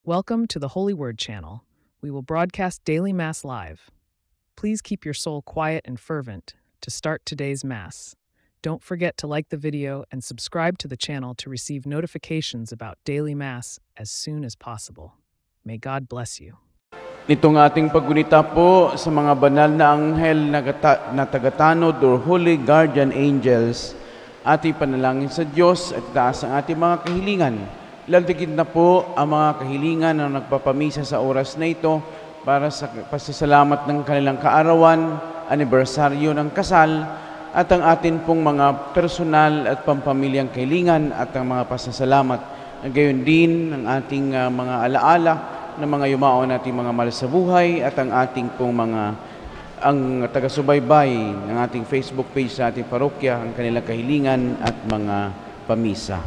Welcome to the Holy Word channel. We will broadcast daily Mass live. Please keep your soul quiet and fervent to start today's Mass. Don't forget to like the video and subscribe to the channel to receive notifications about daily Mass as soon as possible. May God bless you. Nitong ating paggunita po sa mga banal na anghel na tagatanod or Holy Guardian Angels, ating panalangin sa Diyos at taas ang ating mga kahilingan. Lalagin na po ang mga kahilingan na nagpapamisa sa oras na ito para sa pasasalamat ng kanilang kaarawan, anibersaryo ng kasal, at ang atin pong mga personal at pampamilyang kahilingan at ang mga pasasalamat. Gayon din ang ating mga alaala ng mga yumao nating mga mahal sa buhay at ang ating pong ang taga-subaybay ng ating Facebook page sa ating parokya, ang kanilang kahilingan at mga pamisa.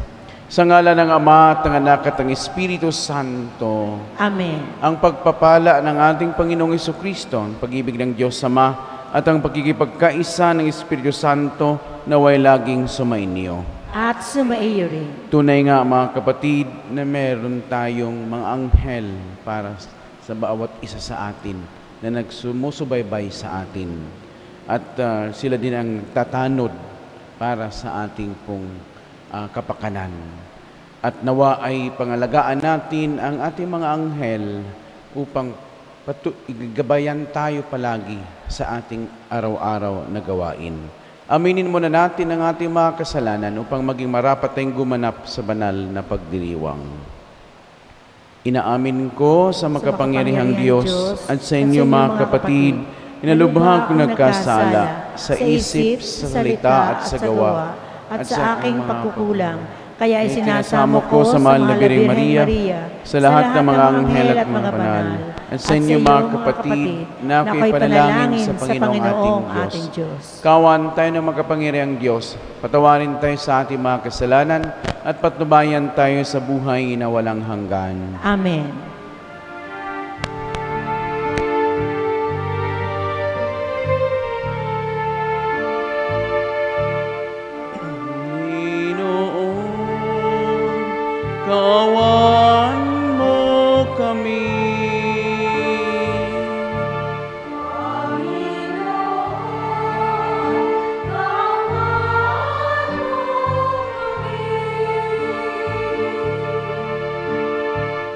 Sa ngalan ng Ama at ng Anak at ng Espiritu Santo. Amen. Ang pagpapala ng ating Panginoong Jesucristo, ang pag-ibig ng Diyos Ama at ang pagkikipagkaisa ng Espiritu Santo naway laging sumainyo. At sumaiyo rin. Tunay nga mga kapatid na meron tayong mga anghel para sa bawat isa sa atin na nagsumusubaybay sa atin. At sila din ang tatanod para sa ating pong kapakanan. At nawa ay pangalagaan natin ang ating mga anghel upang igabayan tayo palagi sa ating araw-araw na gawain. Aminin muna natin ang ating mga kasalanan upang maging marapat tayong gumanap sa banal na pagdiriwang. Inaamin ko sa makapangyarihang Diyos at sa inyo mga kapatid, inalubhang ko nagkasala sa isip, sa salita at sa gawa, at sa aking pagkukulang. Kaya isinasamo ko sa mahal na Birheng Maria, sa lahat ng mga anghel at mga banal, at sa inyo mga kapatid, na ako'y panalangin sa Panginoong ating Diyos. Kawan tayo ng makapangyarihang Diyos, patawarin tayo sa ating mga kasalanan, at patnubayan tayo sa buhay na walang hanggan. Amen. Kawan mo kami.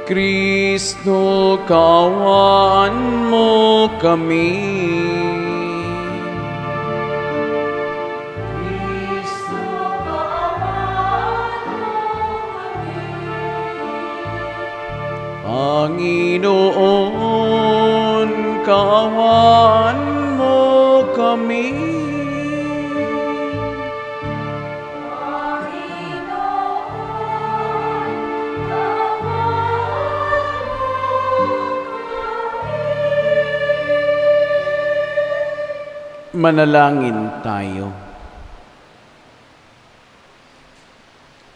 Kristo, kawan mo kami. Panginoon, kawan mo kami. Manalangin tayo.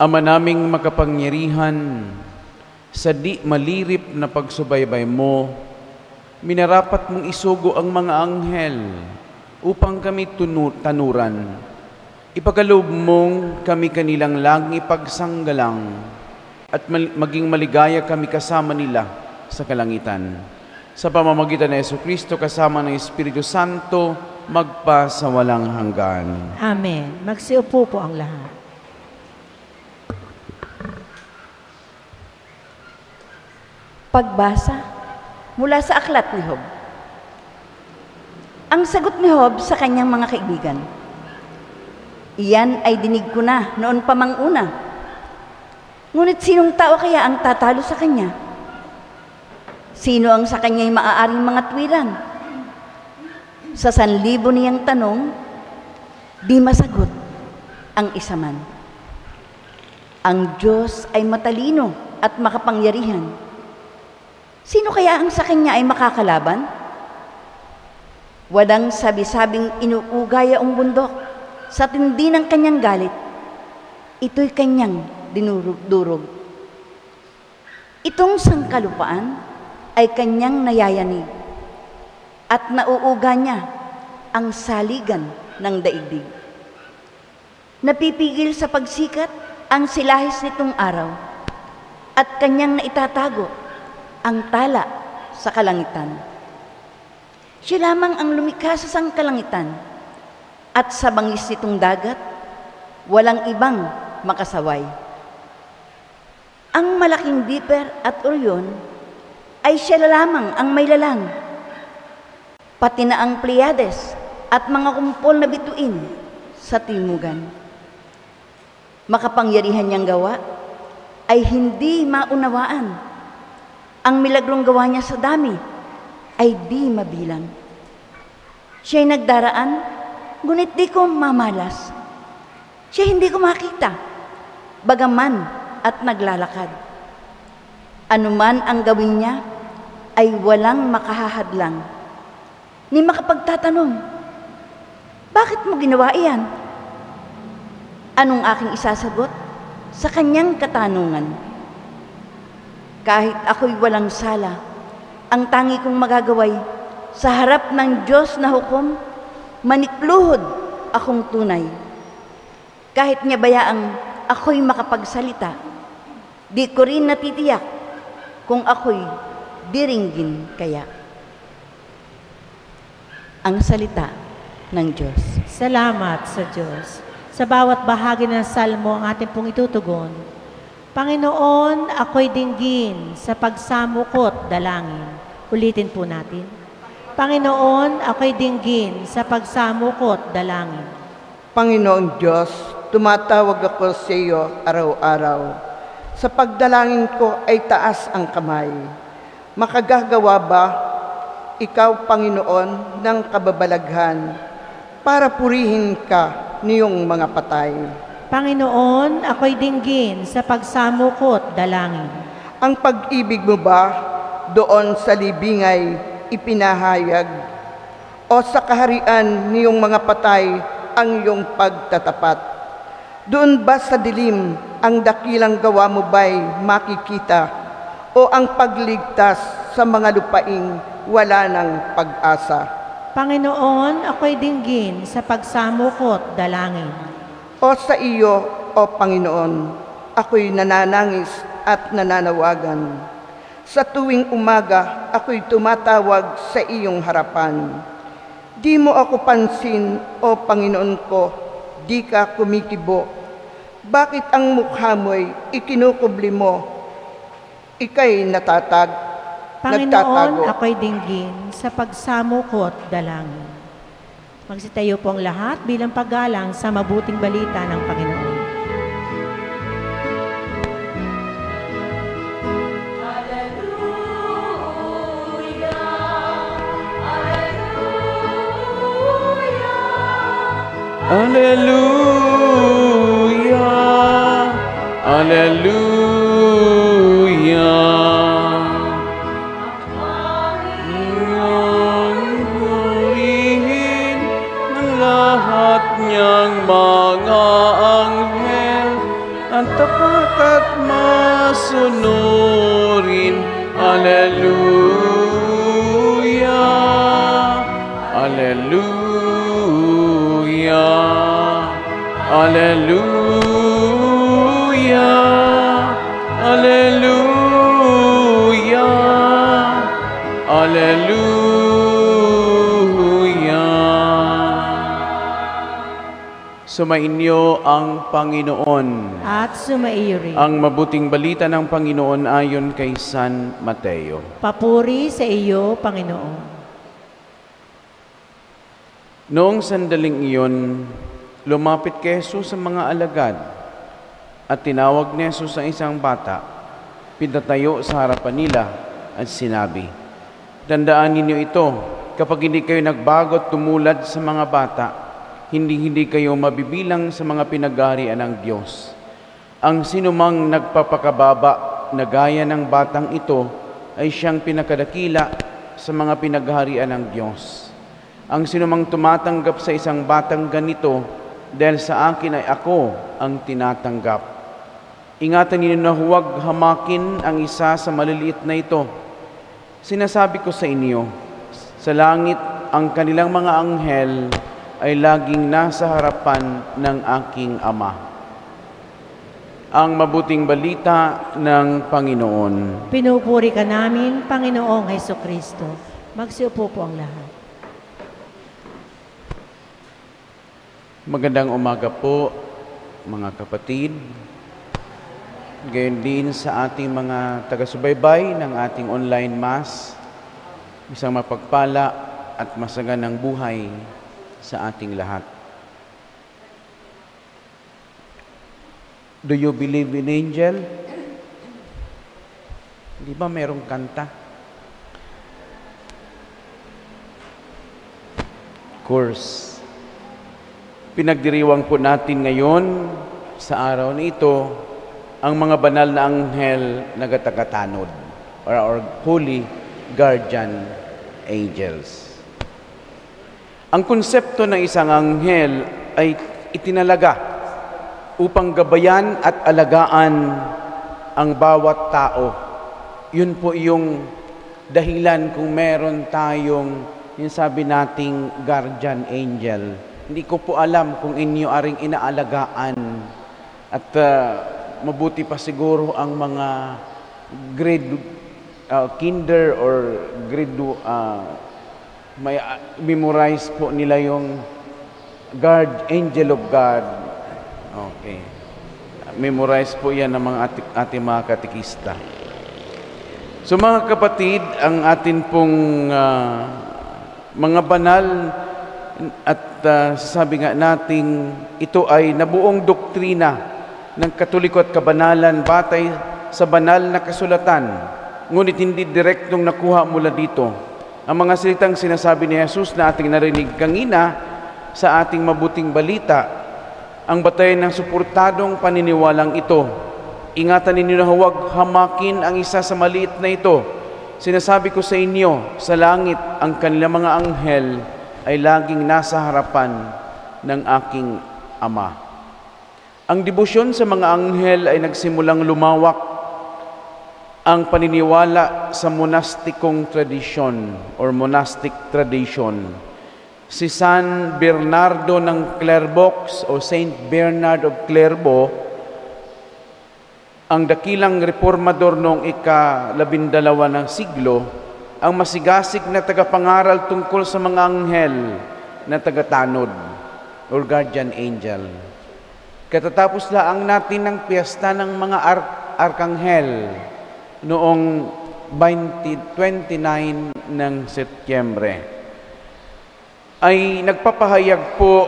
Ama naming makapangyarihan, sa di malirip na pagsubaybay mo, minarapat mong isugo ang mga anghel upang kami tanuran. Ipagkaloob mong kami kanilang lagi pagsanggalang at maging maligaya kami kasama nila sa kalangitan. Sa pamamagitan ng Jesucristo kasama ng Espiritu Santo, magpa sa walang hanggan. Amen. Magsiupo po ang lahat. Pagbasa mula sa aklat ni Job. Ang sagot ni Job sa kanyang mga kaibigan, iyan ay dinig ko na noon pa mang una. Ngunit sinong tao kaya ang tatalo sa kanya? Sino ang sa kanya'y maaaring mga tuwiran? Sa 1,000 niyang tanong, di masagot ang isa man. Ang Diyos ay matalino at makapangyarihan. Sino kaya ang sa kanya ay makakalaban? Walang sabi-sabing inuugaya ang bundok sa tindi ng kanyang galit. Ito'y kanyang dinurog-durog. Itong sangkalupaan ay kanyang nayayanig at nauuga niya ang saligan ng daigdig. Napipigil sa pagsikat ang silahis nitong araw at kanyang naitatago ang tala sa kalangitan. Siya lamang ang lumikha sa sangkalangitan at sa bangis nitong dagat, walang ibang makasaway. Ang malaking Dipper at Orion ay siya lamang ang may lalang, pati na ang Pleiades at mga kumpol na bituin sa timugan. Makapangyarihan niyang gawa ay hindi maunawaan. Ang milagrong gawa niya sa dami ay di mabilang. Siya'y nagdaraan, ngunit di ko mamalas. Siya hindi ko makita, bagaman at naglalakad. Anuman ang gawin niya ay walang makahahadlang. Ni makapagtatanong, bakit mo ginawa iyan? Anong aking isasagot sa kanyang katanungan? Kahit ako'y walang sala, ang tangi kong magagaway sa harap ng Diyos na hukom, manikluhod akong tunay. Kahit niya bayaang ako'y makapagsalita, di ko rin natitiyak kung ako'y diringgin kaya. Ang salita ng Diyos. Salamat sa Diyos. Sa bawat bahagi ng salmo ang ating pong itutugon. Panginoon, ako'y dinggin sa pagsamukot dalangin. Ulitin po natin. Panginoon, ako'y dinggin sa pagsamukot dalangin. Panginoong Diyos, tumatawag ako sa iyo araw-araw. Sa pagdalangin ko ay taas ang kamay. Makagagawa ba ikaw, Panginoon, ng kababalaghan para purihin ka niyong mga patay? Panginoon, ako'y dinggin sa pagsamukot dalangin. Ang pag-ibig mo ba doon sa libingay ipinahayag? O sa kaharian niyong mga patay ang iyong pagtatapat? Doon ba sa dilim ang dakilang gawa mo ba'y makikita? O ang pagligtas sa mga lupaing wala ng pag-asa? Panginoon, ako'y dinggin sa pagsamukot dalangin. O sa iyo, O Panginoon, ako'y nananangis at nananawagan. Sa tuwing umaga, ako'y tumatawag sa iyong harapan. Di mo ako pansin, O Panginoon ko, di ka kumikibo. Bakit ang mukha mo'y ikinukubli mo? Ika'y nagtatago. Panginoon, ako'y dinggin sa pagsamukot dalangin. Magsitayo po ang lahat bilang paggalang sa mabuting balita ng Panginoon. Hallelujah! Hallelujah! Purihin ng lahat niyang mga anghel at tapat at masunurin. Hallelujah! Hallelujah! Hallelujah! Hallelujah! Hallelujah! Sumainyo ang Panginoon. At sumaiyo rin. Ang mabuting balita ng Panginoon ayon kay San Mateo. Papuri sa iyo, Panginoon. Noong sandaling iyon, lumapit kay Jesus sa mga alagad at tinawag ni Jesus ang isang bata, pinatayo sa harapan nila at sinabi, "Tandaan ninyo ito, kapag hindi kayo nagbago at tumulad sa mga bata, hindi kayo mabibilang sa mga pinaghaharian ng Diyos. Ang sinumang nagpapakababa na gaya ng batang ito ay siyang pinakadakila sa mga pinaghaharian ng Diyos. Ang sinumang tumatanggap sa isang batang ganito, dahil sa akin ay ako ang tinatanggap. Ingatan ninyo na huwag hamakin ang isa sa maliliit na ito. Sinasabi ko sa inyo, sa langit ang kanilang mga anghel ay laging nasa harapan ng aking Ama. ang mabuting balita ng Panginoon. Pinupuri ka namin, Panginoong Hesukristo. Magsiupo po ang lahat. Magandang umaga po, mga kapatid. Gayon din sa ating mga taga-subaybay ng ating online mass. Isang mapagpala at masaganang buhay sa ating lahat. Do you believe in angel? Di ba merong kanta? Of course. Pinagdiriwang po natin ngayon sa araw na ito ang mga banal na anghel na gatagatanod or holy guardian angels. Ang konsepto ng isang anghel ay itinalaga upang gabayan at alagaan ang bawat tao. Yun po yung dahilan kung meron tayong yung sabi nating guardian angel. Hindi ko po alam kung inyo aring inaalagaan at mabuti pa siguro ang mga grade kinder or grade may memorize po nila yung angel of God. Okay. Memorize po yan ng mga ating mga katekista. So mga kapatid, ang atin pong mga banal at sabi nga nating ito ay nabuong doktrina ng Katoliko at kabanalan batay sa banal na kasulatan. Ngunit hindi direktong nakuha mula dito. Ang mga salitang sinasabi ni Jesus na ating narinig kanina sa ating mabuting balita, ang batayan ng suportadong paniniwalang ito. Ingatan ninyo na huwag hamakin ang isa sa maliit na ito. Sinasabi ko sa inyo, sa langit ang kanilang mga anghel ay laging nasa harapan ng aking Ama. Ang debosyon sa mga anghel ay nagsimulang lumawak ang paniniwala sa monastikong tradisyon or monastic tradition. Si San Bernardo ng Clairvaux o Saint Bernard of Clairvaux, ang dakilang reformador noong ika-12 ng siglo, ang masigasig na tagapangaral tungkol sa mga anghel na tagatanod or guardian angel. Katatapos laang natin ng piyesta ng mga arkanghel noong 29 ng Setyembre. Ay nagpapahayag po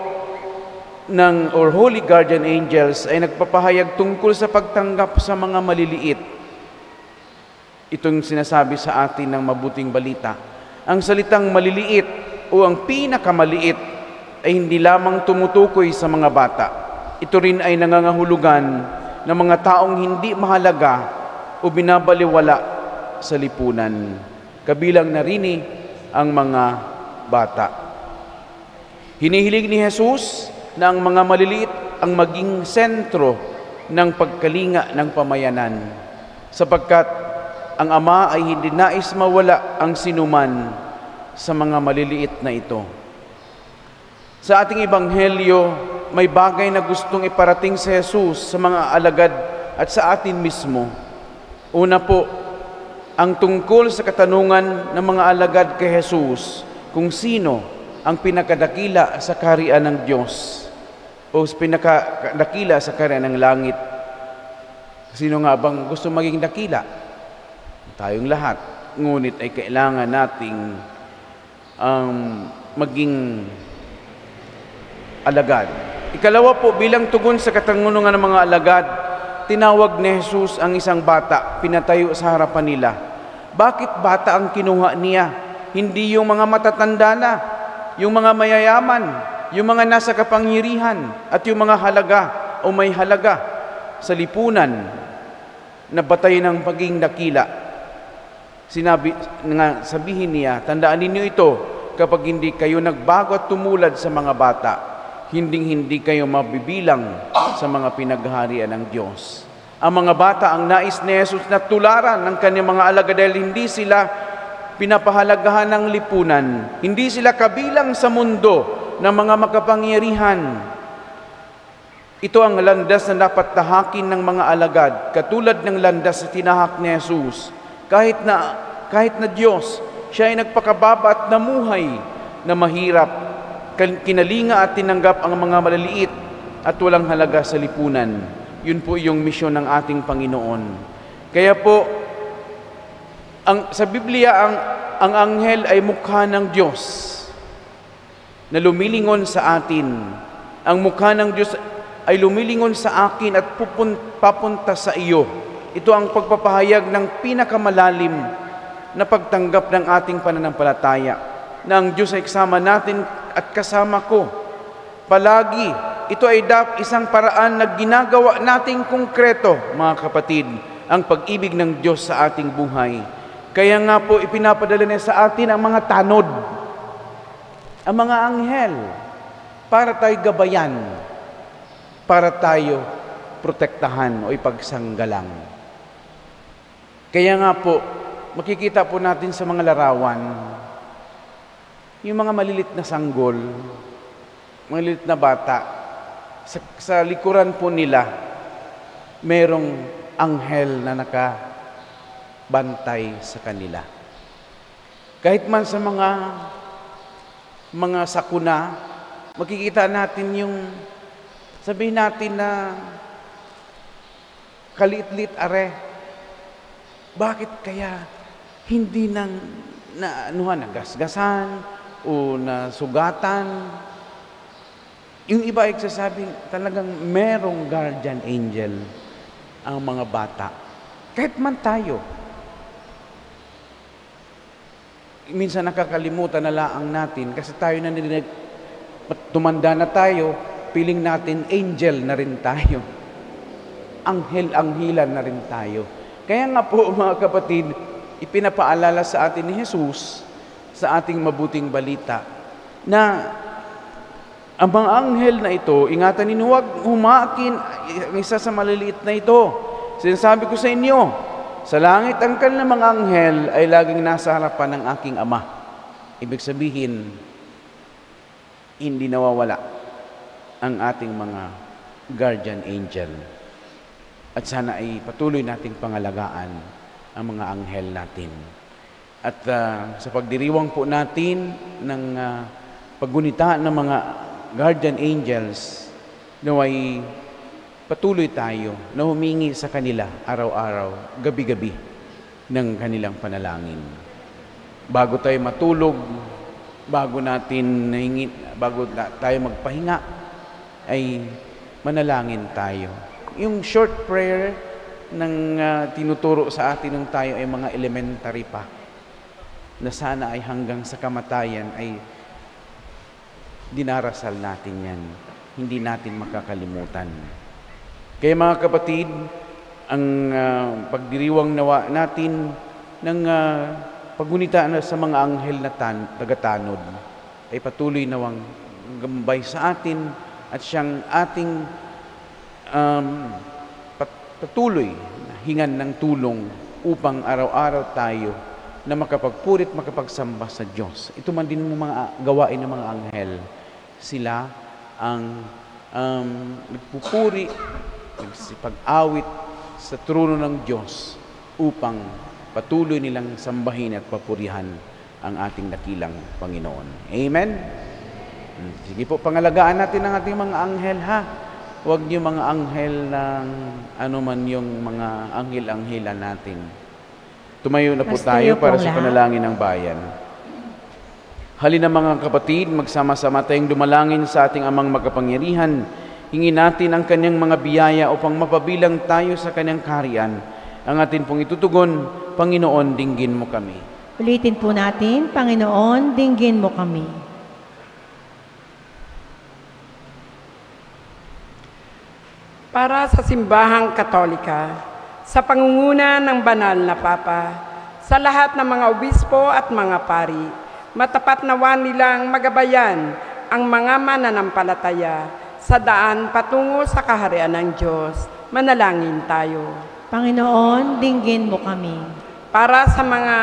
ng or Holy Guardian Angels ay nagpapahayag tungkol sa pagtanggap sa mga maliliit. Itong sinasabi sa atin ng mabuting balita. Ang salitang maliliit o ang pinakamaliit ay hindi lamang tumutukoy sa mga bata. Ito rin ay nangangahulugan ng mga taong hindi mahalaga o binabaliwala sa lipunan. Kabilang na rin ang mga bata. Hinihiling ni Jesus na ang mga maliliit ang maging sentro ng pagkalinga ng pamayanan, sapagkat ang Ama ay hindi nais mawala ang sinuman sa mga maliliit na ito. Sa ating ebanghelyo, may bagay na gustong iparating si Jesus sa mga alagad at sa atin mismo. Una po, ang tungkol sa katanungan ng mga alagad kay Jesus kung sino ang pinakadakila sa kaharian ng Diyos o pinakadakila sa kaharian ng langit. Sino nga bang gusto maging dakila? Tayong lahat. Ngunit ay kailangan nating maging alagad. Ikalawa po, bilang tugon sa katanungan ng mga alagad, tinawag ni Jesus ang isang bata, pinatayo sa harapan nila. Bakit bata ang kinuha niya? Hindi yung mga matatanda na, yung mga mayayaman, yung mga nasa kapangyarihan, at yung mga halaga o may halaga sa lipunan na batay ng pagiging dakila. Sabihin niya, tandaan ninyo ito, kapag hindi kayo nagbago at tumulad sa mga bata, hindi kayo mabibilang sa mga pinagharian ng Diyos. Ang mga bata ang nais ni Jesus na tularan ng kanyang mga alagad dahil hindi sila pinapahalagahan ng lipunan. Hindi sila kabilang sa mundo ng mga makapangyarihan. Ito ang landas na dapat tahakin ng mga alagad, katulad ng landas na tinahak ni Jesus. Kahit na Diyos, siya ay nagpakababa at namuhay na mahirap, kinalinga at tinanggap ang mga malaliit at walang halaga sa lipunan. Yun po yung misyon ng ating Panginoon. Kaya po, sa Biblia, ang anghel ay mukha ng Diyos na lumilingon sa atin. Ang mukha ng Diyos ay lumilingon sa akin at papunta sa iyo. Ito ang pagpapahayag ng pinakamalalim na pagtanggap ng ating pananampalataya, na ang Diyos ay kasama natin at kasama ko. Palagi, ito ay isang paraan na ginagawa nating konkreto, mga kapatid, ang pag-ibig ng Diyos sa ating buhay. Kaya nga po, ipinapadala niya sa atin ang mga tanod, ang mga anghel, para tayo gabayan, para tayo protektahan o ipagsanggalang. Kaya nga po, makikita po natin sa mga larawan, yung mga malilit na sanggol, malilit na bata, sa likuran po nila, merong anghel na nakabantay sa kanila. Kahit man sa mga sakuna, makikita natin yung, sabihin natin na kaliit-lit are. Bakit kaya hindi nagasgasan o nasugatan? Yung iba ay sasabi, talagang merong guardian angel ang mga bata. Kahit man tayo. Minsan nakakalimutan na laang natin kasi tayo tumanda na tayo, piling natin angel na rin tayo. Anghel-anghilan na rin tayo. Kaya nga po, mga kapatid, ipinapaalala sa atin ni Jesus sa ating mabuting balita na ang mga anghel na ito, ingatan ninyo, huwag humakin ang isa sa maliliit na ito. Sinasabi ko sa inyo, sa langit ang kanilang mga anghel ay laging nasa harapan ng aking Ama. Ibig sabihin, hindi nawawala ang ating mga guardian angel. At sana ay patuloy nating pangalagaan ang mga anghel natin. At sa pagdiriwang po natin ng paggunita ng mga guardian angels, naway patuloy tayo na humingi sa kanila araw-araw, gabi-gabi ng kanilang panalangin. Bago tayo matulog, bago tayo magpahinga, ay manalangin tayo. Yung short prayer ng tinuturo sa atin nung tayo ay mga elementary pa, na sana ay hanggang sa kamatayan ay dinarasal natin yan. Hindi natin makakalimutan. Kaya mga kapatid, ang pagdiriwang nawa natin ng paggunita sa mga anghel na tagatanod ay patuloy nawang gambay sa atin at siyang ating patuloy na hingan ng tulong upang araw-araw tayo na makapagpurit, makapagsamba sa Diyos. Ito man din mga gawain ng mga anghel. Sila ang nagpupuri, nagsipag-awit sa trono ng Diyos upang patuloy nilang sambahin at papurihan ang ating dakilang Panginoon. Amen? Sige po, pangalagaan natin ang ating mga anghel, ha? Huwag niyo mga anghel ng anuman yung mga anghel-anghelan natin. Tumayo na po tayo para sa panalangin ng bayan. Halina mga kapatid, magsama-sama tayong dumalangin sa ating Amang makapangyarihan. Hingin natin ang kanyang mga biyaya upang mapabilang tayo sa kanyang kaharian. Ang atin pong itutugon, Panginoon, dinggin mo kami. Ulitin po natin, Panginoon, dinggin mo kami. Para sa Simbahang Katolika, sa pangunguna ng Banal na Papa, sa lahat ng mga obispo at mga pari, matapat nawa nilang magabayan ang mga mananampalataya sa daan patungo sa kaharian ng Diyos. Manalangin tayo. Panginoon, dinggin mo kami. Para sa mga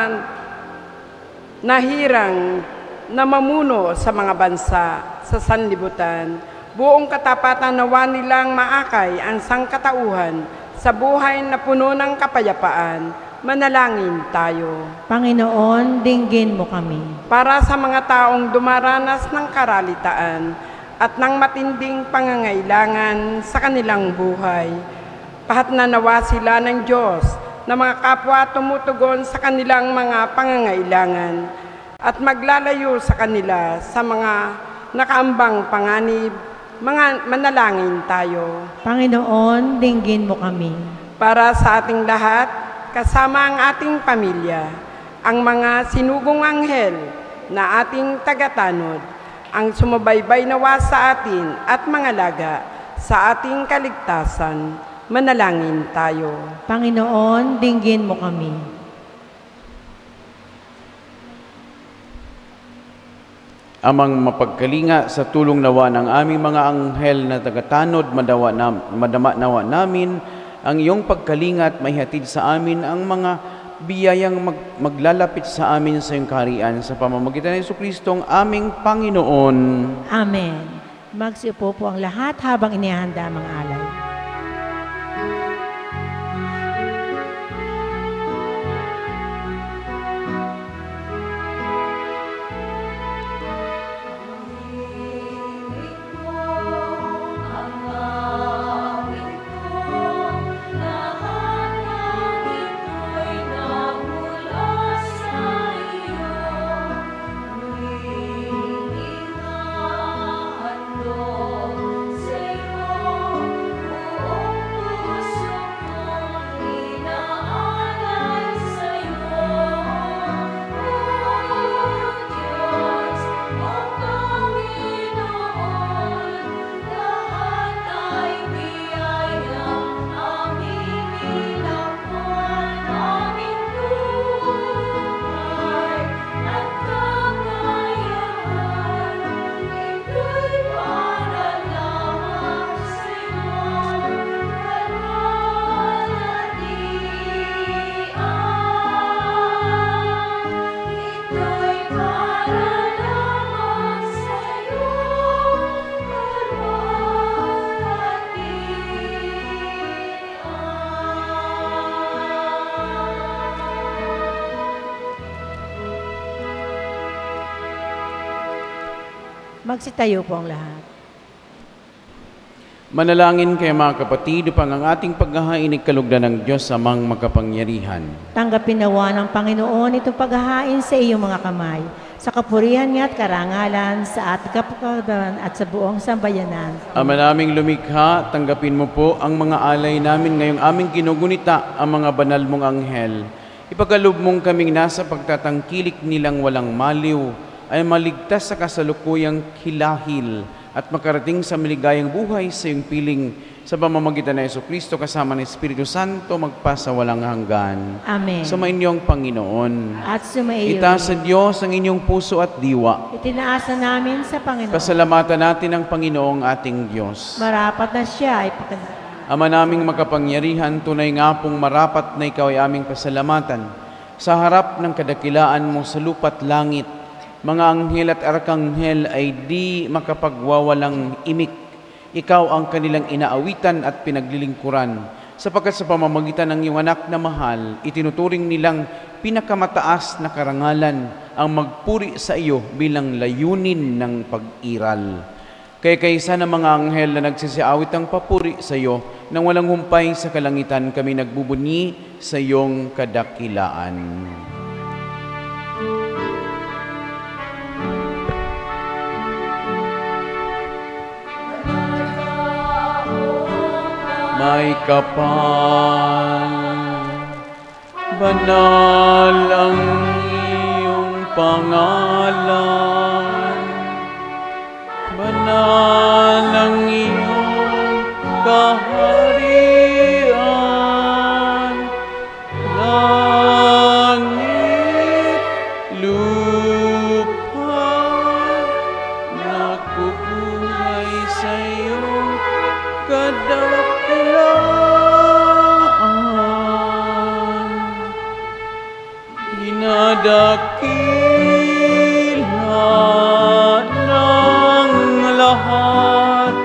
nahirang na mamuno sa mga bansa sa sanlibutan, Buong katapatan nawa nilang maakay ang sangkatauhan sa buhay na puno ng kapayapaan. Manalangin tayo. Panginoon, dinggin mo kami. Para sa mga taong dumaranas ng karalitaan at ng matinding pangangailangan sa kanilang buhay, pahatnanawa sila ng Diyos na mga kapwa tumutugon sa kanilang mga pangangailangan at maglalayo sa kanila sa mga nakaambang panganib. Mga manalangin tayo. Panginoon, dinggin mo kami. Para sa ating lahat, kasama ang ating pamilya, ang mga sinugong anghel na ating tagatanod, ang sumabaybay nawa sa atin at mga laga sa ating kaligtasan, manalangin tayo. Panginoon, dinggin mo kami. Amang mapagkalinga sa tulong nawa ng aming mga anghel na tagatanod, madama nawa namin ang iyong pagkalinga at maihatid sa amin ang mga biyayang maglalapit sa amin sa iyong kaharian sa pamamagitan ng Jesucristo ang aming Panginoon. Amen. Magsiupo po ang lahat habang inihanda ang mga alay. Magsitayo po ang lahat. Manalangin kayo mga kapatid upang ang ating paghahain ay kalugdan ng Diyos amang makapangyarihan. Tanggapin nawa ng Panginoon itong paghahain sa iyong mga kamay, sa kapurihan niya at karangalan, sa ating kapakanan at sa buong sambayanan. Ama naming lumikha, tanggapin mo po ang mga alay namin ngayong aming ginugunita ang mga banal mong anghel. Ipagkaloob mong kaming nasa pagtatangkilik nilang walang maliw, ay maligtas sa kasalukuyang hilahil at makarating sa maligayang buhay sa iyong piling sa pamamagitan ng Jesucristo kasama ng Espiritu Santo magpasawalang hanggan. Amen. Sumainyong Panginoon. At sumaiyo. Itaas sa Diyos ang inyong puso at diwa. Itinaasa namin sa Panginoon. Pasalamatan natin ang Panginoong ating Diyos. Marapat na siya ay Ama naming makapangyarihan, tunay nga pong marapat na ikaw ay aming pasalamatan sa harap ng kadakilaan mo sa lupa't langit. Mga anghel at arkanghel ay di makapagwawalang imik. Ikaw ang kanilang inaawitan at pinaglilingkuran. Sapagkat sa pamamagitan ng iyong anak na mahal, itinuturing nilang pinakamataas na karangalan ang magpuri sa iyo bilang layunin ng pag-iral. Kaya kaysa ng mga anghel na nagsisiawit ang papuri sa iyo, nang walang humpay sa kalangitan kami nagbubunyi sa iyong kadakilaan. May kapal, banal ang iyong pangalan, banal ang iyong kaharian, langit, lupa, nakukuhay sa iyong kadakilaan. Dinadakila ng lahat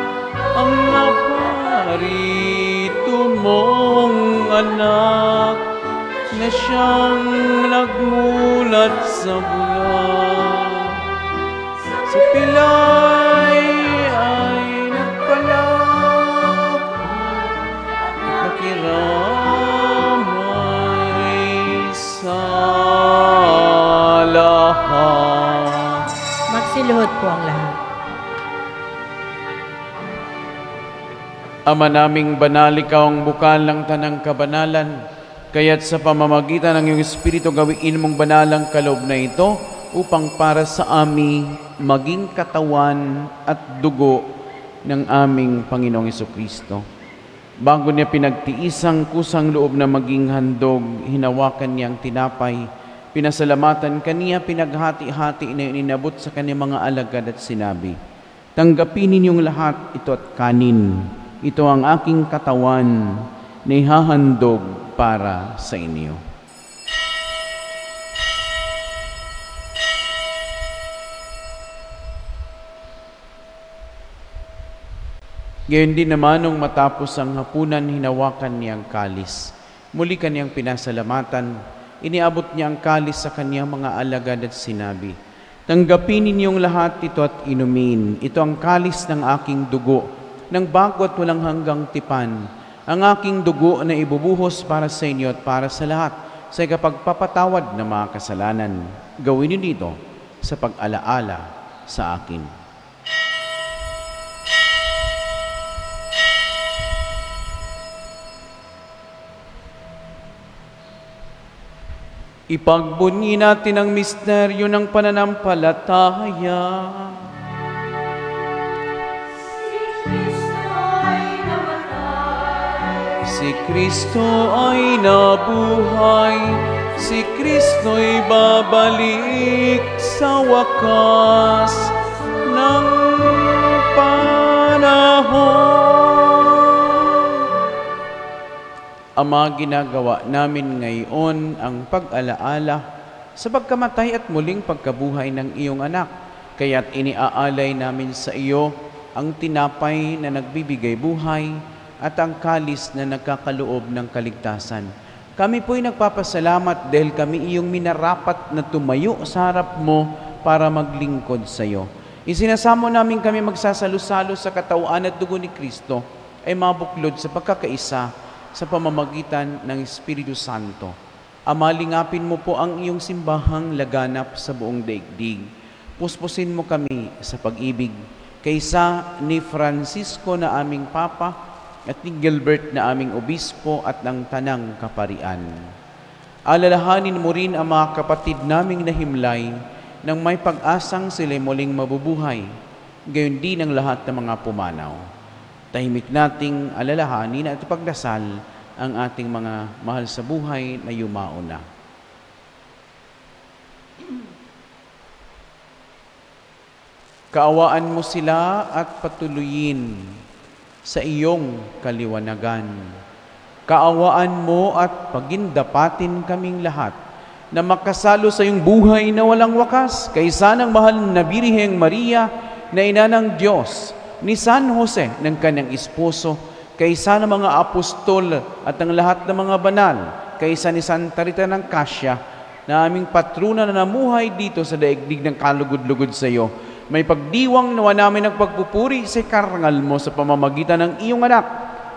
Siluhod po ang lahat. Ama naming banal, ikaw ang bukal ng tanang kabanalan, kaya't sa pamamagitan ng iyong Espiritu gawiin mong banal ang kaloob na ito upang para sa amin maging katawan at dugo ng aming Panginoong Hesukristo. Bago niya pinagtiisang kusang loob na maging handog, hinawakan niya ang tinapay, pinasalamatan kaniya, pinaghati-hati na inabot sa kanyang mga alagad at sinabi, "Tanggapin ninyong lahat ito at kanin. Ito ang aking katawan na ihahandog para sa inyo." Gayon din naman nung matapos ang hapunan, hinawakan niya ang kalis. Muli kaniyang pinasalamatan, iniabot niya ang kalis sa kaniyang mga alagad at sinabi, "Tanggapin ninyong lahat ito at inumin. Ito ang kalis ng aking dugo, ng bago at walang hanggang tipan, ang aking dugo na ibubuhos para sa inyo at para sa lahat sa ikapagpapatawad ng mga kasalanan. Gawin niyo dito sa pag-alaala sa akin." Ipagbunyi natin ang misteryo ng pananampalataya. Si Kristo ay nabuhay, si Kristo'y babalik sa wakas ng panahon. Ama, ginagawa namin ngayon ang pag-alaala sa pagkamatay at muling pagkabuhay ng iyong anak. Kaya't iniaalay namin sa iyo ang tinapay na nagbibigay buhay at ang kalis na nagkakaloob ng kaligtasan. Kami po'y nagpapasalamat dahil kami iyong minarapat na tumayo sa harap mo para maglingkod sa iyo. Isinasamo namin kami magsasalo-salo sa katawan at dugo ni Kristo ay mabuklod sa pagkakaisa sa pamamagitan ng Espiritu Santo. Ama, lingapin mo po ang iyong simbahang laganap sa buong daigdig. Puspusin mo kami sa pag-ibig kaysa ni Francisco na aming Papa at ni Gilbert na aming Obispo at ng Tanang Kaparian. Alalahanin mo rin ang mga kapatid naming nahimlay nang may pag-asang sila'y muling mabubuhay, gayon din ang lahat ng mga pumanaw. Tahimik nating alalahanin at ipagdasal ang ating mga mahal sa buhay na yumao na. Kaawaan mo sila at patuloyin sa iyong kaliwanagan. Kaawaan mo at pagindapatin kaming lahat na makasalo sa iyong buhay na walang wakas, kaysa ng mahal na Birheng Maria na ina ng Diyos, ni San Jose ng kanyang esposo, kaysa ng mga apostol at ang lahat ng mga banal, kaysa ni Santa Rita ng Cassia, na aming patrona na namuhay dito sa daigdig ng kalugod-lugod sa iyo. May pagdiwang nawa namin ang pagpupuri sa karangal mo sa pamamagitan ng iyong anak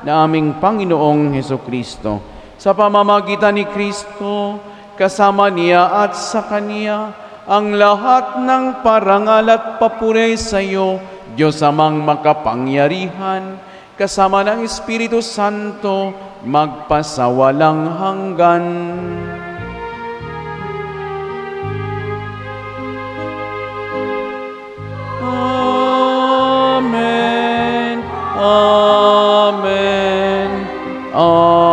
na aming Panginoong Hesukristo. Sa pamamagitan ni Kristo, kasama niya at sa Kaniya, ang lahat ng parangal at papuri sa iyo, Diyos amang makapangyarihan, kasama ng Espiritu Santo, magpasawalang hanggan. Amen. Amen. Amen.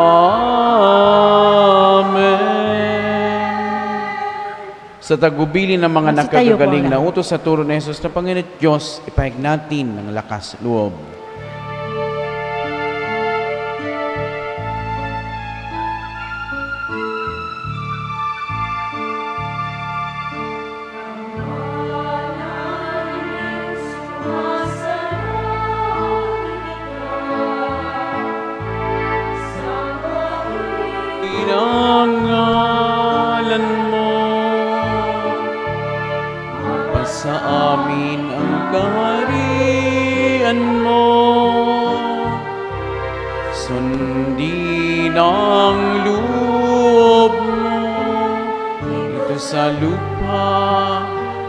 Sa tagubilin ng mga nakagagaling na utos sa turo ni Jesus na Panginoon at Diyos, ipahig natin ng lakas loob. Sa amin ang kaharian mo, sundin ang loob mo dito sa lupa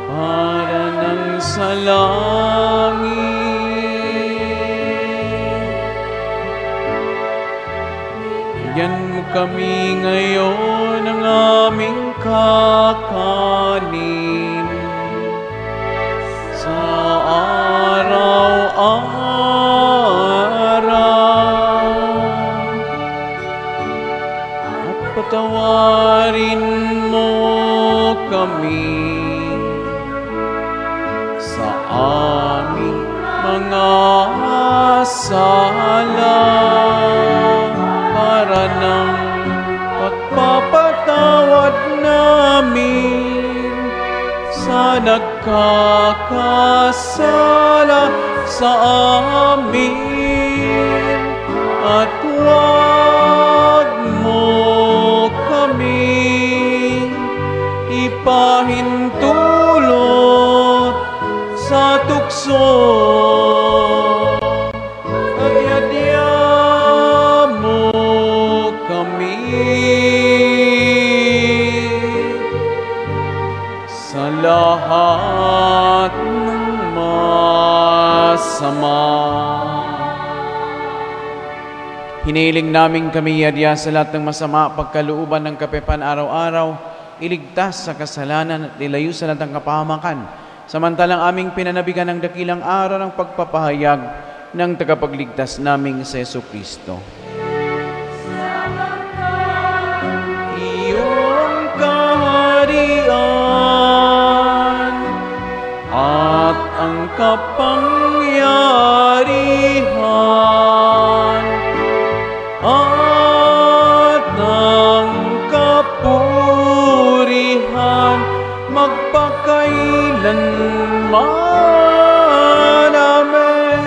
para nang sa sa langit. Bigyan mo kami ngayon ng aming kakanin sa araw-araw. At patawarin mo kami sa aming mga sala para ng pagpapatawad namin sa nagkakasala sa amin, at huwag mo kami ipahintulot sa tukso. Kaya mo kami sa lahat ng masama. Hiniling namin kami yadya sa lahat ng masama, pagkalooban ng kapayapaan araw-araw, iligtas sa kasalanan at ilayo sa lahat ng kapahamakan. Samantalang aming pinanabigan ng dakilang araw ng pagpapahayag ng tagapagligtas naming sa Jesucristo. Iyong kaharian at ang kapangyarihan at ang kapurihan magpakailanman. Amen.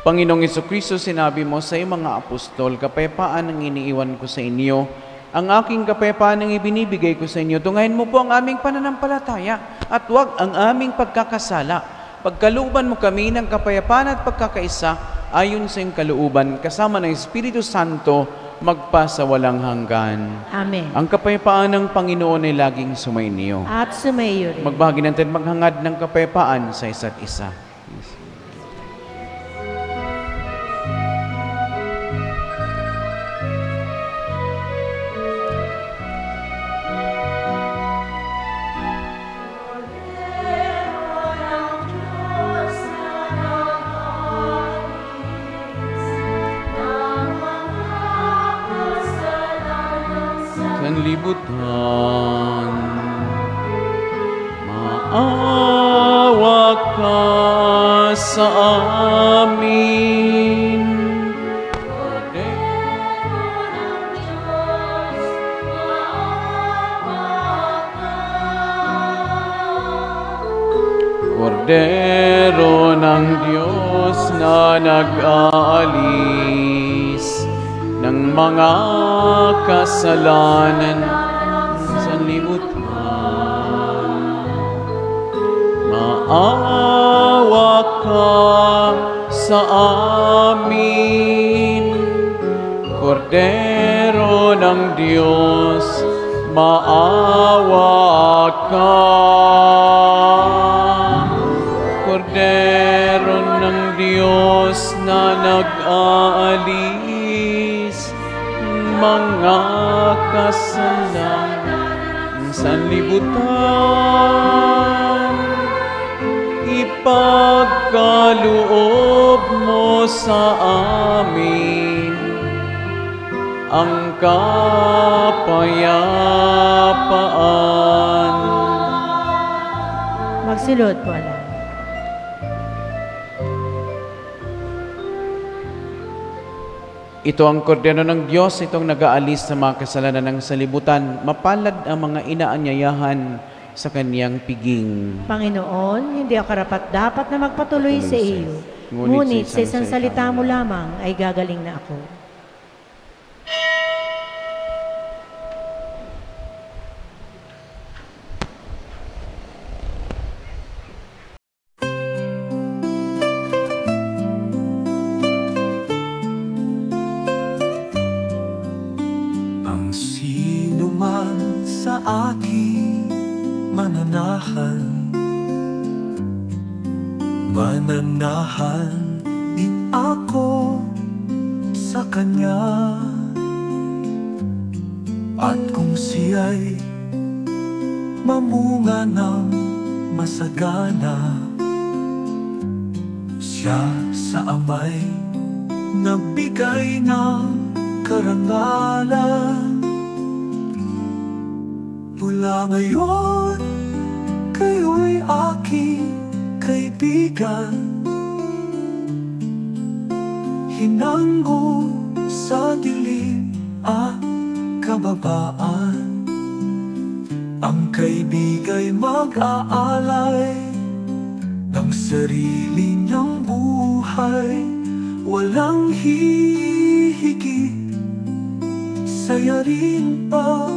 Panginoong Jesucristo, sinabi mo sa iyong mga apostol, kapayapaan ang iniiwan ko sa inyo, ang aking kapayapaan ang ibinibigay ko sa inyo. Tungayin mo po ang aming pananampalataya at huwag ang aming pagkakasala. Pagkalooban mo kami ng kapayapaan at pagkakaisa ayon sa iyong kalooban, kasama ng Espiritu Santo, magpasawalang hanggan. Amen. Ang kapayapaan ng Panginoon ay laging sumainyo. At sumaiyo rin. Magbahagi natin maghangad ng kapayapaan sa isa't isa. Libutan, maawa ka sa amin. Kordero ng Diyos na nag-aalis ng mga kasalanan sa libutan, maawa ka sa amin. Kordero ng Diyos, maawa ka. Kordero ng Diyos na nag-aalis mga kasalanan sa libutan, ipagkaloob mo sa amin ang kapayapaan. Magsilod po lang. Ito ang kordero ng Diyos, itong nag-aalis sa mga kasalanan ng salibutan. Mapalad ang mga inaanyayahan sa kaniyang piging. Panginoon, hindi ako karapat-dapat na magpatuloy sa iyo. Ngunit sa isang salita mo lamang ay gagaling na ako. Ang sino man sa aking mananahan, mananahan din ako sa Kanya. At kung siya'y mamunga ng masagana, siya sa Ama'y nagbigay ng karangalan. Mula ngayon, kayo'y aking kaibigan, hinanggo sa dilim at kababaan. Ang kaibigay mag-aalay ng sarili niyang buhay, walang hihigit, saya rin pag-aalay.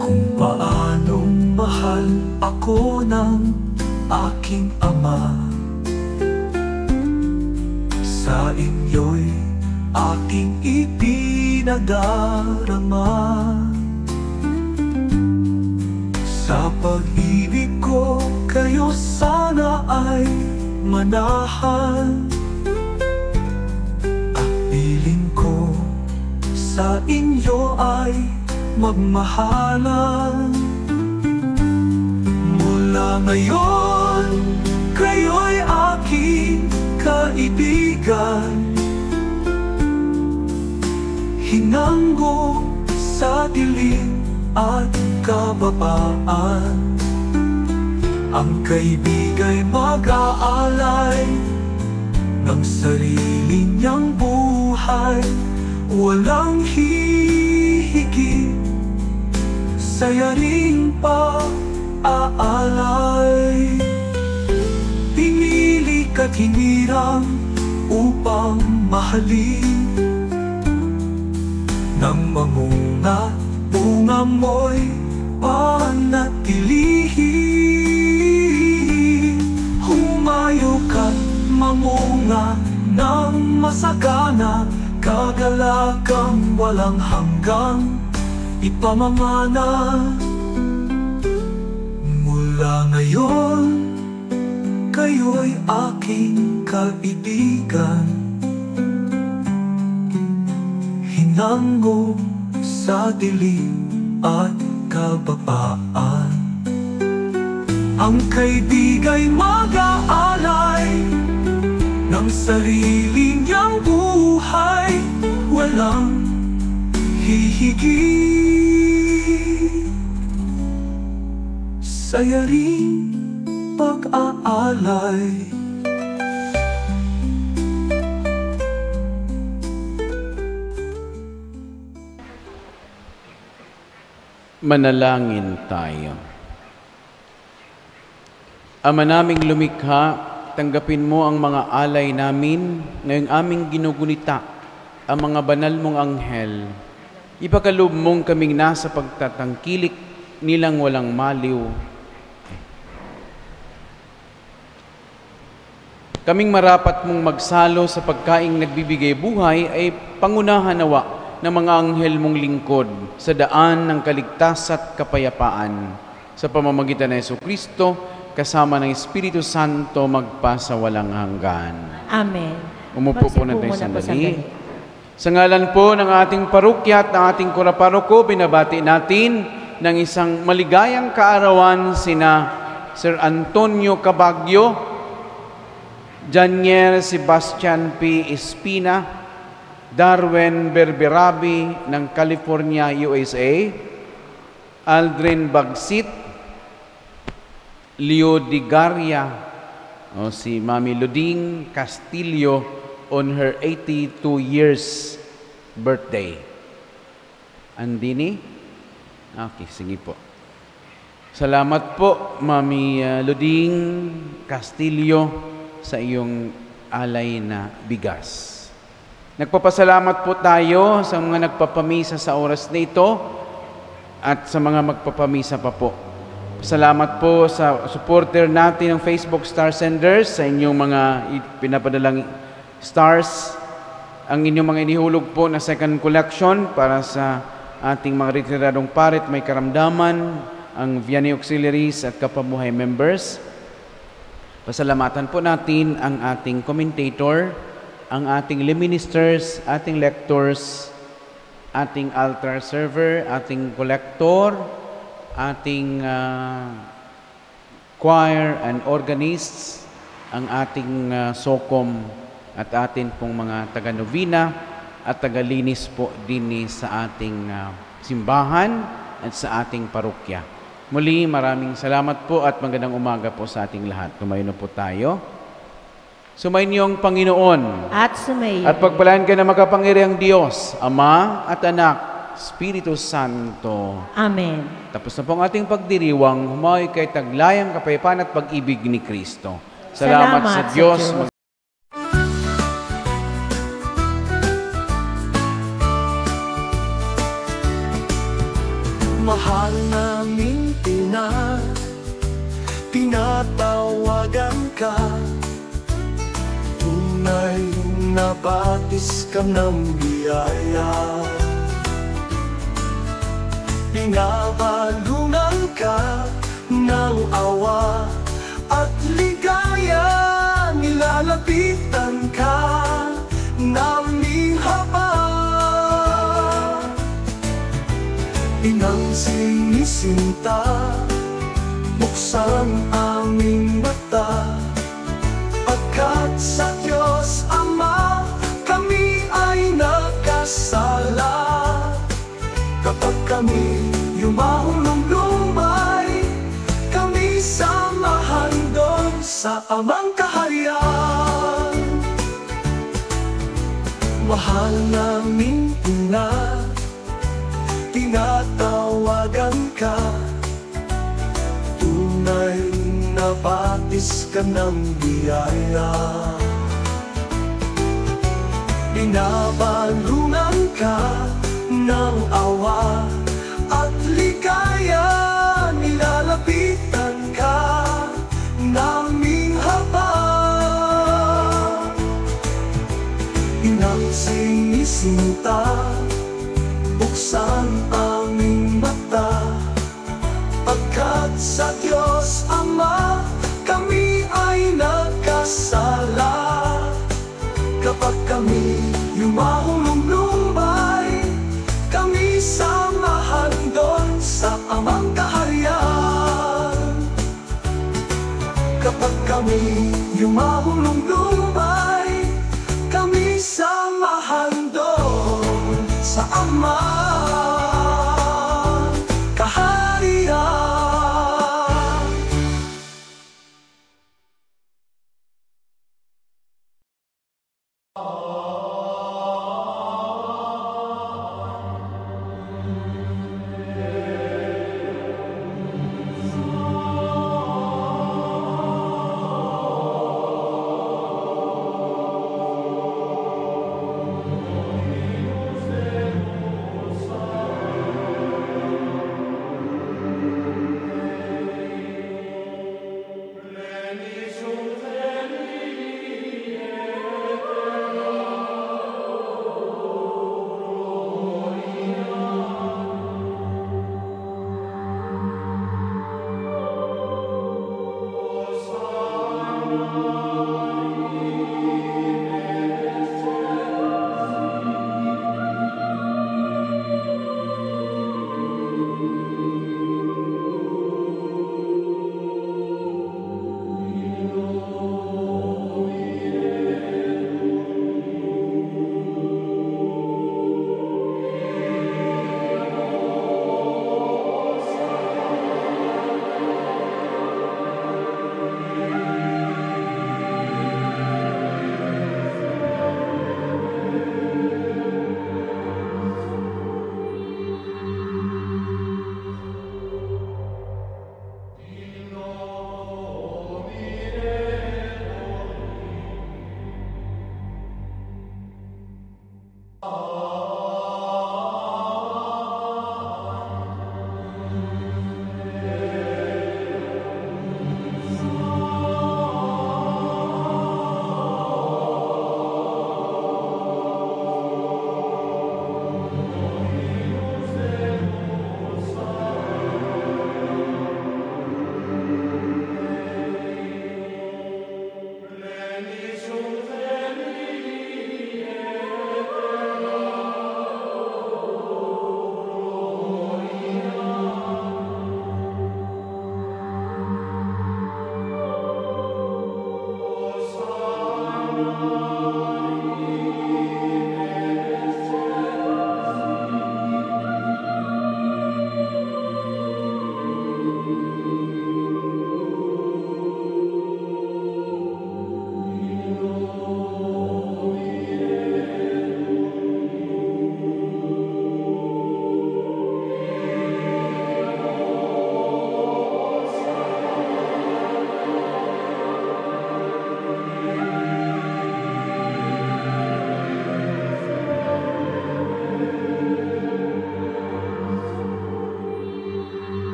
Kung paanong mahal ako ng aking Ama, sa inyo'y aking ipinadarama. Sa pag-ibig ko kayo sana ay manahan, at piling ko sa inyo ay magmahalan. Mula ngayon, kayo'y aking kaibigan, hinanggo sa dilim at kababaan. Ang kaibigay mag-aalay ng sarili niyang buhay, walang hihigit, saya ring pag-aalay. Pinili ka't hinirang upang mahalin, nang mamunga bunga mo'y panatilihin. Humayo ka't mamunga ng masagana, kagalagang walang hanggang ipamamana. Mula ngayon, kayo'y aking kaibigan, hinanggo sa dilim at kababaan. Ang kaibigay mag-aalay ng sarili niyang buhay, walang hihigit, saya ring pag-aalay. Manalangin tayo. Ama naming lumikha, tanggapin mo ang mga alay namin ngayong aming ginugunita, ang mga banal mong anghel. Ipagkaloob mong kaming nasa pagtatangkilik nilang walang maliw. Kaming marapat mong magsalo sa pagkaing nagbibigay buhay ay pangunahan nawa ng mga anghel mong lingkod sa daan ng kaligtas at kapayapaan. Sa pamamagitan ng Jesucristo, kasama ng Espiritu Santo, magpasawalang hanggan. Amen. Umupo po na tayo sandali. Sa ngalan po ng ating parokya at ng ating kuraparoko, binabati natin ng isang maligayang kaarawan sina Sir Antonio Cabagyo, Janier Sebastian P. Espina, Darwin Berberabi ng California, USA, Aldrin Bagsit, Leo Digaria, si Mami Luding Castillo on her 82 years birthday. Andini? Okay, sige po. Salamat po, Mami Luding Castillo, sa iyong alay na bigas. Nagpapasalamat po tayo sa mga nagpapamisa sa oras na ito at sa mga magpapamisa pa po. Salamat po sa supporter natin ng Facebook Star Senders, sa inyong mga pinapadalang stars. ang inyong mga inihulog po na second collection para sa ating mga retiradong parit may karamdaman, ang Vianney Auxiliaries at Kapamuhay members. Pasalamatan po natin ang ating commentator, ang ating ministers, ating lectors, ating altar server, ating collector, ating choir and organists, ang ating SOCOM at atin pong mga taga-novena at taga-linis po din sa ating simbahan at sa ating parokya. Muli, maraming salamat po at magandang umaga po sa ating lahat. Tumayo na po tayo. Sumainyo ang Panginoon. At sumayo. At pagpalaan ka na makapangyarihang Diyos, Ama at Anak, Espiritu Santo. Amen. Tapos na po ang ating pagdiriwang, humayoy kay taglayang kapayapaan at pag-ibig ni Kristo. Salamat sa Diyos. Mahal naming Ina, tinatawagan ka. Tunay na batis ka ng biyaya. Pinabalungan ka ng awa at ligaya. Nilalapitan ka naming habang Inang sinisinta, buksan aming mata. Pagkat sa Diyos Ama, kami ay nagkasala. Kapag kami yumahulong lumay, kami samahan doon sa Amang kaharian. Mahal naming Ina, tinatawagan ka. Tunay na batis ka ng biyaya. Binabalungan ka ng awa at ligaya. Nilalapitan ka naming habang Inang sinisinta, buksan aming mata. Pagkat sa Diyos Ama, kami ay nagkasala. Kapag kami yumahulong lumbay, kami samahan doon sa Amang kaharian. Kapag kami yumahulong lumbay, kami samahan doon sa Amang kaharian.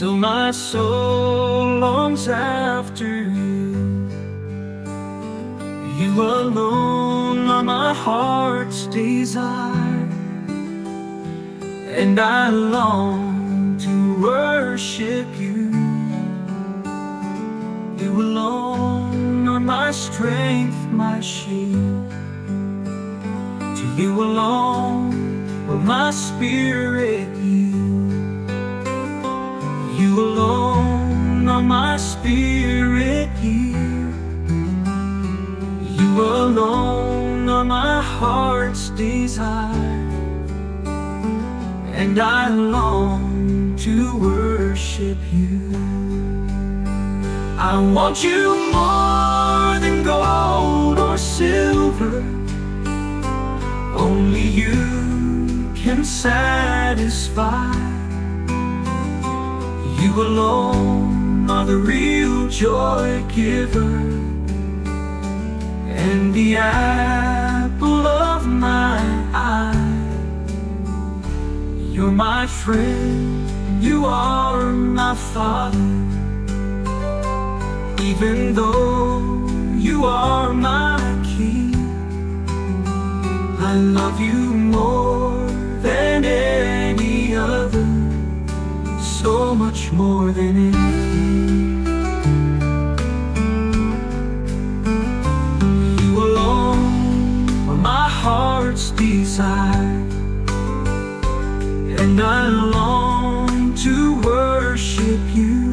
So my soul longs after you. You alone are my heart's desire, and I long to worship you. You alone are my strength, my shield. To you alone will my spirit yield. You alone are my spirit yield. You alone are my heart's desire, and I long to worship you. I want you more than gold or silver. Only you can satisfy. You alone are the real joy giver, and the apple of my eye. You're my friend, you are my father. Even though you are my king, I love you more than any other, so much more than anything. You alone are my heart's desire, and I long to worship you.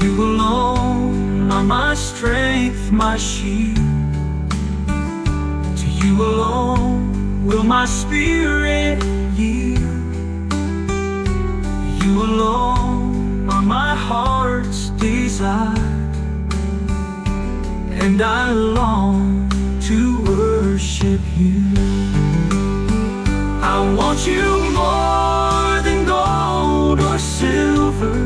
You alone are my strength, my shield. To you alone will my spirit yield. You alone are my heart's desire, and I long to worship you. I want you more than gold or silver.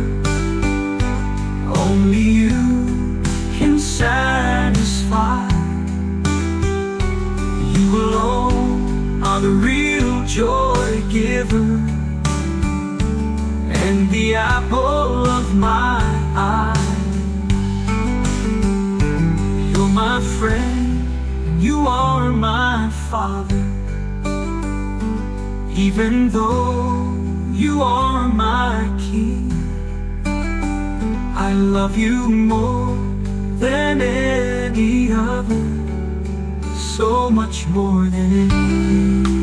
Only you can satisfy. You alone are the real joy giver, and the apple of my eye. You're my friend, you are my father. Even though you are my king, I love you more than any other, so much more than any.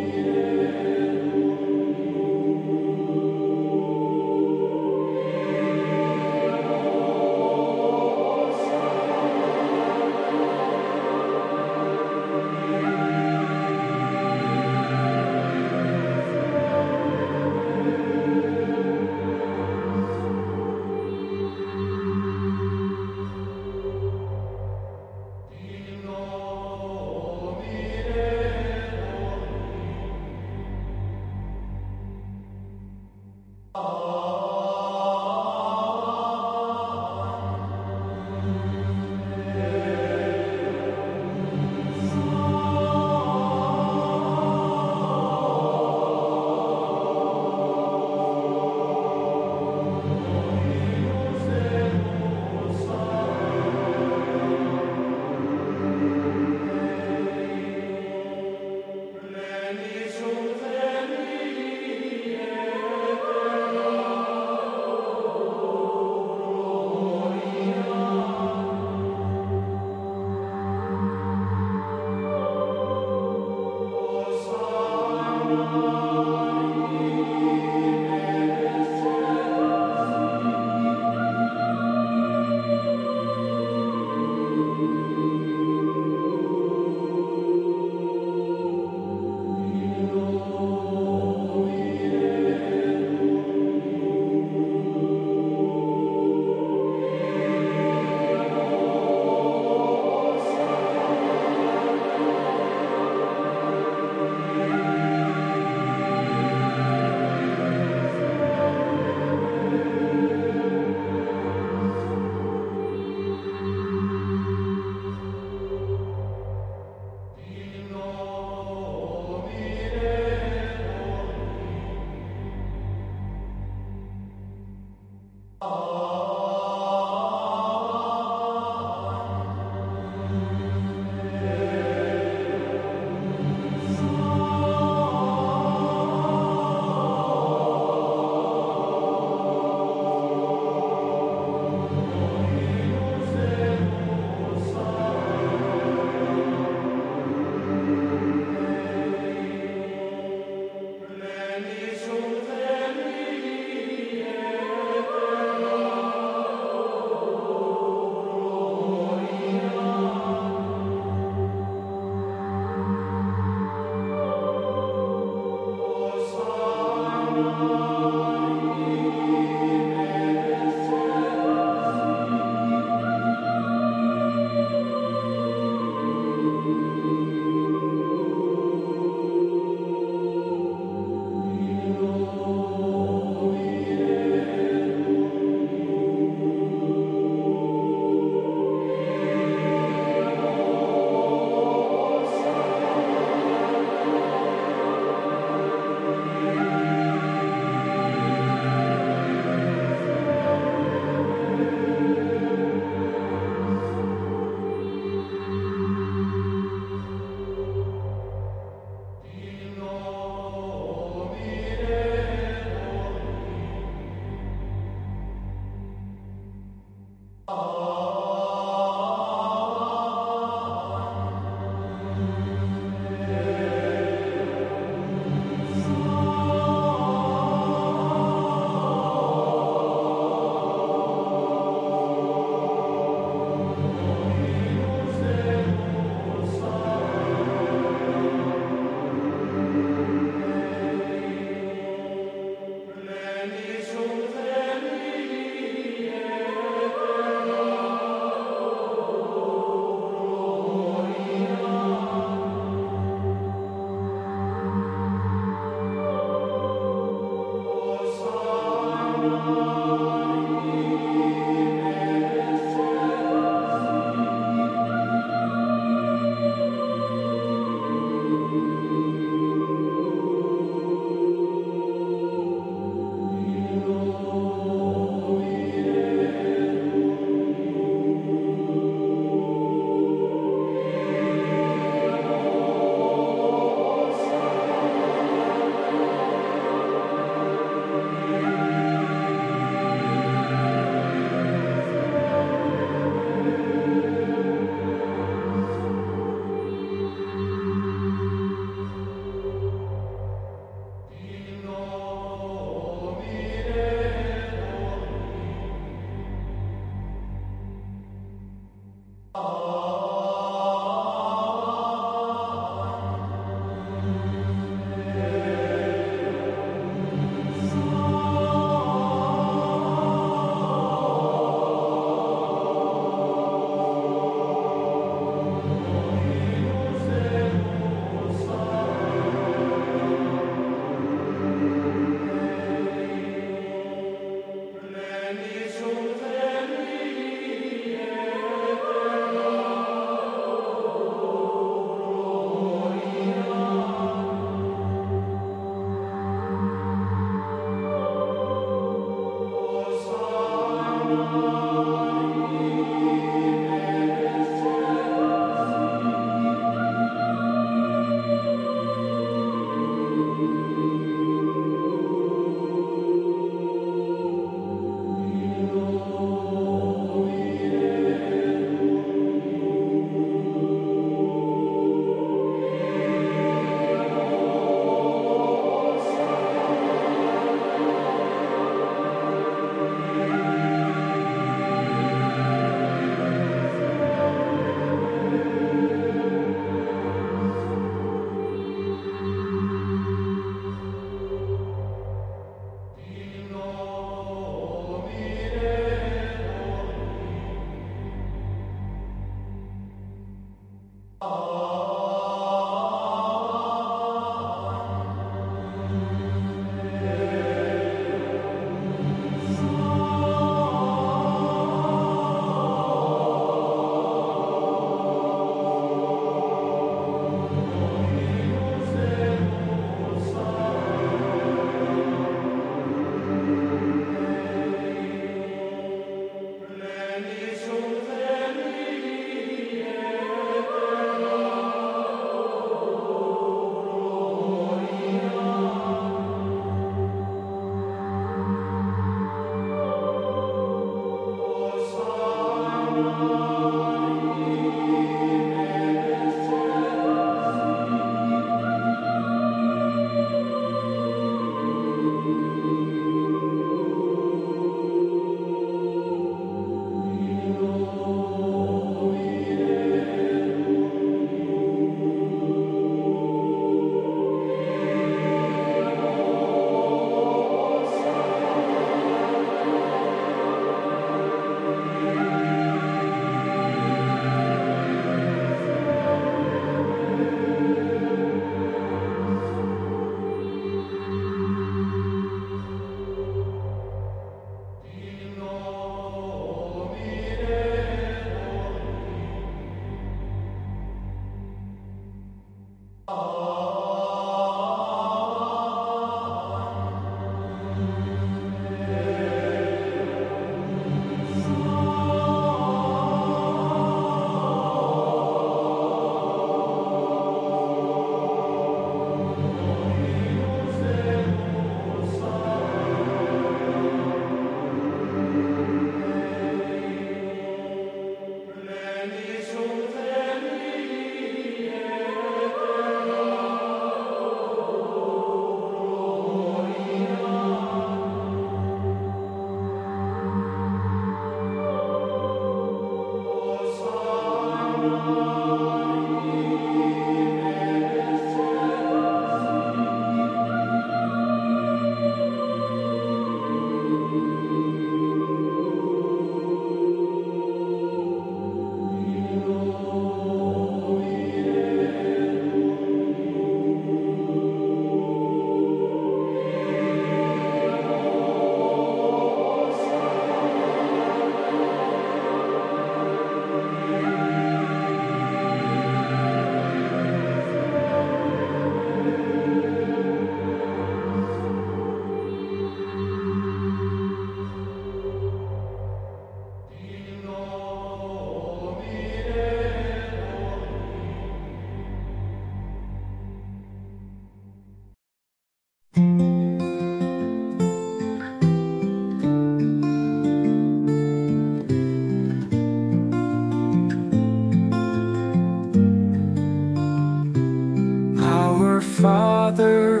Father,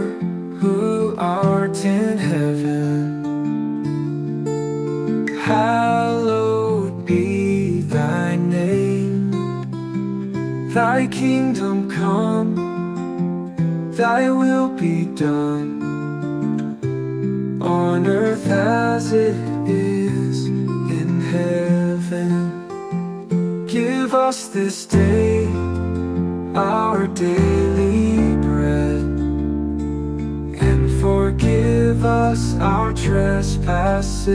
who art in heaven, hallowed be thy name. Thy kingdom come, thy will be done, on earth as it is in heaven. Give us this day our daily bread, and forgive us our trespasses,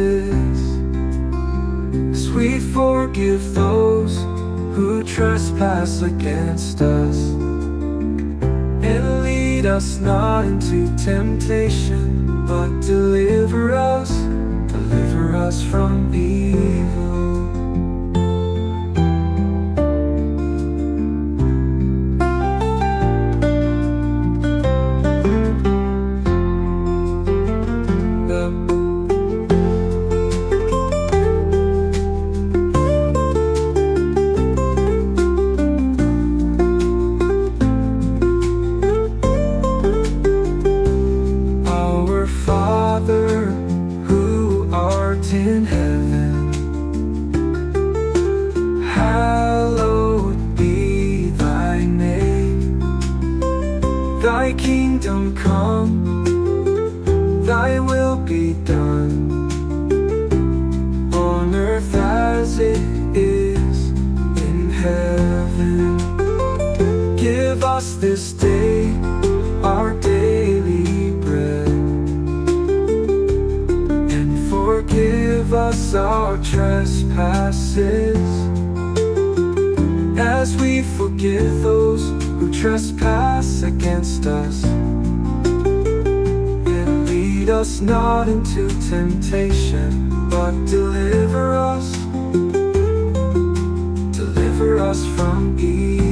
as we forgive those who trespass against us. And lead us not into temptation, but deliver us from evil. In heaven, hallowed be thy name. Thy kingdom come, thy will be done, on earth as it is in heaven. Give us this day our daily bread, forgive us our trespasses, as we forgive those who trespass against us. And lead us not into temptation, but deliver us from evil.